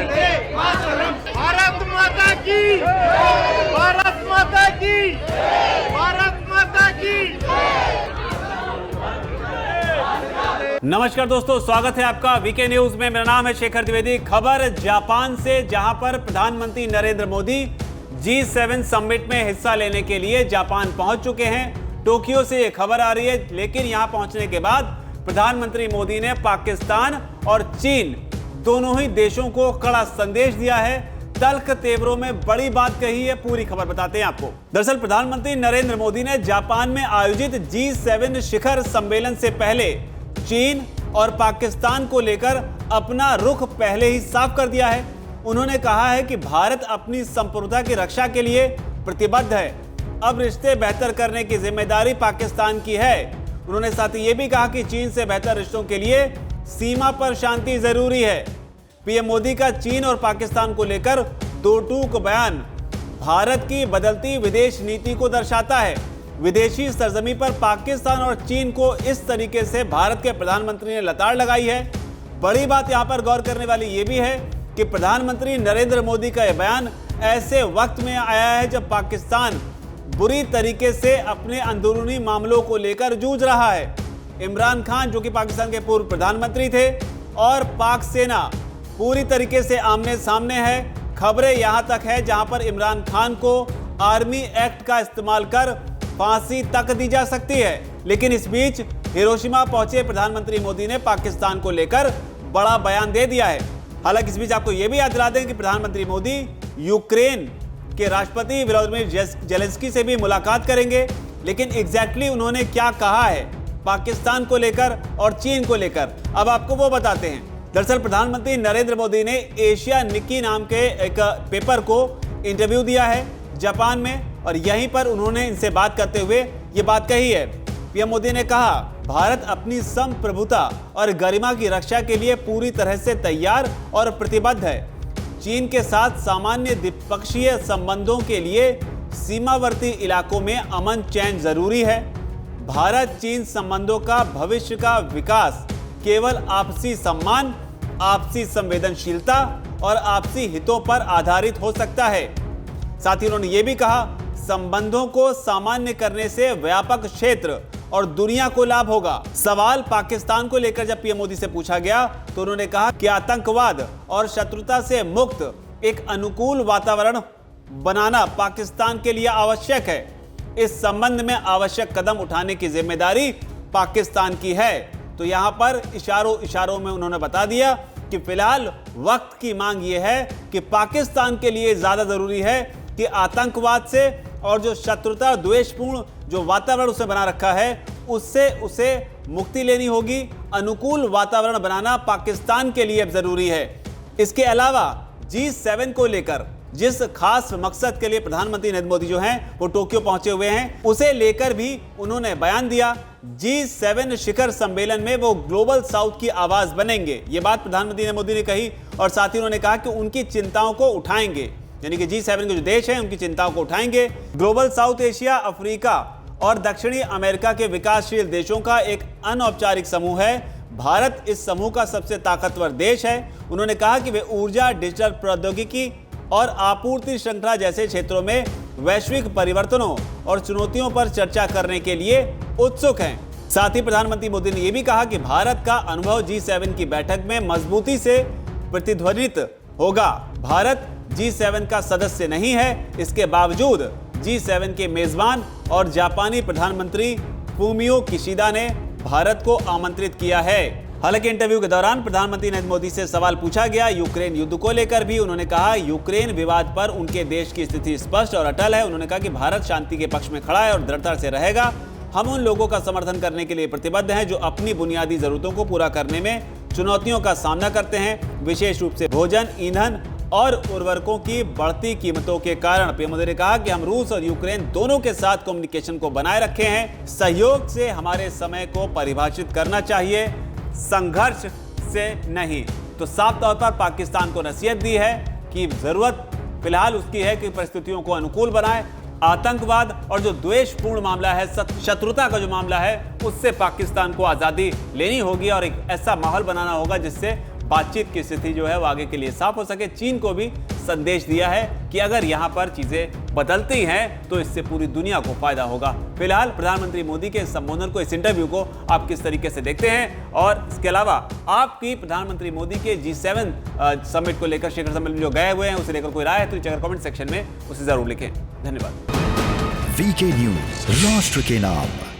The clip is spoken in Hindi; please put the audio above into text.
भारत माता की, भारत माता की, भारत माता की। नमस्कार दोस्तों, स्वागत है आपका वीके न्यूज में। मेरा नाम है शेखर द्विवेदी। खबर जापान से, जहां पर प्रधानमंत्री नरेंद्र मोदी G7 समिट में हिस्सा लेने के लिए जापान पहुंच चुके हैं। टोक्यो से ये खबर आ रही है, लेकिन यहां पहुंचने के बाद प्रधानमंत्री मोदी ने पाकिस्तान और चीन दोनों ही देशों को कड़ा संदेश दिया है। तल्ख तेवरों में बड़ी बात कही है, पूरी खबर बताते हैं आपको। दरअसल प्रधानमंत्री नरेंद्र मोदी ने जापान में आयोजित G7 शिखर सम्मेलन से पहले चीन और पाकिस्तान को लेकर अपना रुख पहले ही साफ कर दिया है। उन्होंने कहा है कि भारत अपनी संप्रभुता की रक्षा के लिए प्रतिबद्ध है। अब रिश्ते बेहतर करने की जिम्मेदारी पाकिस्तान की है। उन्होंने साथ ही ये भी कहा कि चीन से बेहतर रिश्तों के लिए सीमा पर शांति जरूरी है। पीएम मोदी का चीन और पाकिस्तान को लेकर दो टूक बयान भारत की बदलती विदेश नीति को दर्शाता है। विदेशी सरजमी पर पाकिस्तान और चीन को इस तरीके से भारत के प्रधानमंत्री ने लताड़ लगाई है। बड़ी बात यहां पर गौर करने वाली यह भी है कि प्रधानमंत्री नरेंद्र मोदी का यह बयान ऐसे वक्त में आया है जब पाकिस्तान बुरी तरीके से अपने अंदरूनी मामलों को लेकर जूझ रहा है। इमरान खान, जो कि पाकिस्तान के पूर्व प्रधानमंत्री थे, और पाक सेना पूरी तरीके से आमने सामने है। खबरें यहां तक है जहां पर इमरान खान को आर्मी एक्ट का इस्तेमाल कर फांसी तक दी जा सकती है। लेकिन इस बीच हिरोशिमा पहुंचे प्रधानमंत्री मोदी ने पाकिस्तान को लेकर बड़ा बयान दे दिया है। हालांकि इस बीच आपको यह भी याद दिला दें कि प्रधानमंत्री मोदी यूक्रेन के राष्ट्रपति व्लादिमीर जेलेंस्की से भी मुलाकात करेंगे। लेकिन एग्जैक्टली उन्होंने क्या कहा है पाकिस्तान को लेकर और चीन को लेकर, अब आपको वो बताते हैं। दरअसल प्रधानमंत्री नरेंद्र मोदी ने एशिया निक्की नाम के एक पेपर को इंटरव्यू दिया है जापान में, और यहीं पर उन्होंने इनसे बात करते हुए ये बात कही है। पीएम मोदी ने कहा, भारत अपनी संप्रभुता और गरिमा की रक्षा के लिए पूरी तरह से तैयार और प्रतिबद्ध है। चीन के साथ सामान्य द्विपक्षीय संबंधों के लिए सीमावर्ती इलाकों में अमन चैन जरूरी है। भारत चीन संबंधों का भविष्य का विकास केवल आपसी सम्मान, आपसी संवेदनशीलता और आपसी हितों पर आधारित हो सकता है। साथ ही उन्होंने ये भी कहा, संबंधों को सामान्य करने से व्यापक क्षेत्र और दुनिया को लाभ होगा। सवाल पाकिस्तान को लेकर जब पीएम मोदी से पूछा गया तो उन्होंने कहा कि आतंकवाद और शत्रुता से मुक्त एक अनुकूल वातावरण बनाना पाकिस्तान के लिए आवश्यक है। इस संबंध में आवश्यक कदम उठाने की जिम्मेदारी पाकिस्तान की है। तो यहां पर इशारों में उन्होंने बता दिया कि फिलहाल वक्त की मांग यह है कि पाकिस्तान के लिए ज्यादा जरूरी है कि आतंकवाद से और जो शत्रुता द्वेषपूर्ण जो वातावरण उसने बना रखा है उससे उसे मुक्ति लेनी होगी। अनुकूल वातावरण बनाना पाकिस्तान के लिए जरूरी है। इसके अलावा G7 को लेकर जिस खास मकसद के लिए प्रधानमंत्री नरेंद्र मोदी जो हैं वो टोक्यो पहुंचे हुए हैं, उसे लेकर भी उन्होंने बयान दिया। G7 शिखर सम्मेलन में वो ग्लोबल साउथ की आवाज बनेंगे, ये बात प्रधानमंत्री मोदी ने कही। और साथ ही उन्होंने कहा कि उनकी चिंताओं को उठाएंगे, यानी कि G7 के जो देश हैं उनकी चिंताओं को उठाएंगे। ग्लोबल साउथ एशिया, अफ्रीका और दक्षिणी अमेरिका के विकासशील देशों का एक अनौपचारिक समूह है। भारत इस समूह का सबसे ताकतवर देश है। उन्होंने कहा कि वे ऊर्जा, डिजिटल प्रौद्योगिकी और आपूर्ति श्रृंखला जैसे क्षेत्रों में वैश्विक परिवर्तनों और चुनौतियों पर चर्चा करने के लिए उत्सुक हैं। साथ ही प्रधानमंत्री मोदी ने यह भी कहा कि भारत का अनुभव G7 की बैठक में मजबूती से प्रतिध्वनित होगा। भारत G7 का सदस्य नहीं है, इसके बावजूद G7 के मेजबान और जापानी प्रधानमंत्री फूमियो किशिदा ने भारत को आमंत्रित किया है। हालांकि इंटरव्यू के दौरान प्रधानमंत्री नरेंद्र मोदी से सवाल पूछा गया यूक्रेन युद्ध को लेकर भी। उन्होंने कहा, यूक्रेन विवाद पर उनके देश की स्थिति स्पष्ट और अटल है। उन्होंने कहा कि भारत शांति के पक्ष में खड़ा है और दृढ़ता से रहेगा। हम उन लोगों का समर्थन करने के लिए प्रतिबद्ध हैं जो अपनी बुनियादी जरूरतों को पूरा करने में चुनौतियों का सामना करते हैं, विशेष रूप से भोजन, ईंधन और उर्वरकों की बढ़ती कीमतों के कारण। पीएम मोदी ने कहा कि हम रूस और यूक्रेन दोनों के साथ कम्युनिकेशन को बनाए रखे हैं। सहयोग से हमारे समय को परिभाषित करना चाहिए, संघर्ष से नहीं। तो साफ तौर पर पाकिस्तान को नसीहत दी है कि जरूरत फिलहाल उसकी है कि परिस्थितियों को अनुकूल बनाए। आतंकवाद और जो द्वेषपूर्ण मामला है, शत्रुता का जो मामला है, उससे पाकिस्तान को आजादी लेनी होगी और एक ऐसा माहौल बनाना होगा जिससे बातचीत की स्थिति जो है वो आगे के लिए साफ हो सके। चीन को भी संदेश दिया है कि अगर यहां पर चीजें बदलती हैं तो इससे पूरी दुनिया को फायदा होगा। फिलहाल प्रधानमंत्री मोदी के इस संबोधन को, इस इंटरव्यू को आप किस तरीके से देखते हैं, और इसके अलावा आपकी प्रधानमंत्री मोदी के G7 समिट को लेकर, शिखर सम्मेलन जो गए हुए हैं उसे लेकर कोई राय है तो नीचे कमेंट सेक्शन में उसे जरूर लिखें। धन्यवाद। वीके न्यूज, राष्ट्र के नाम।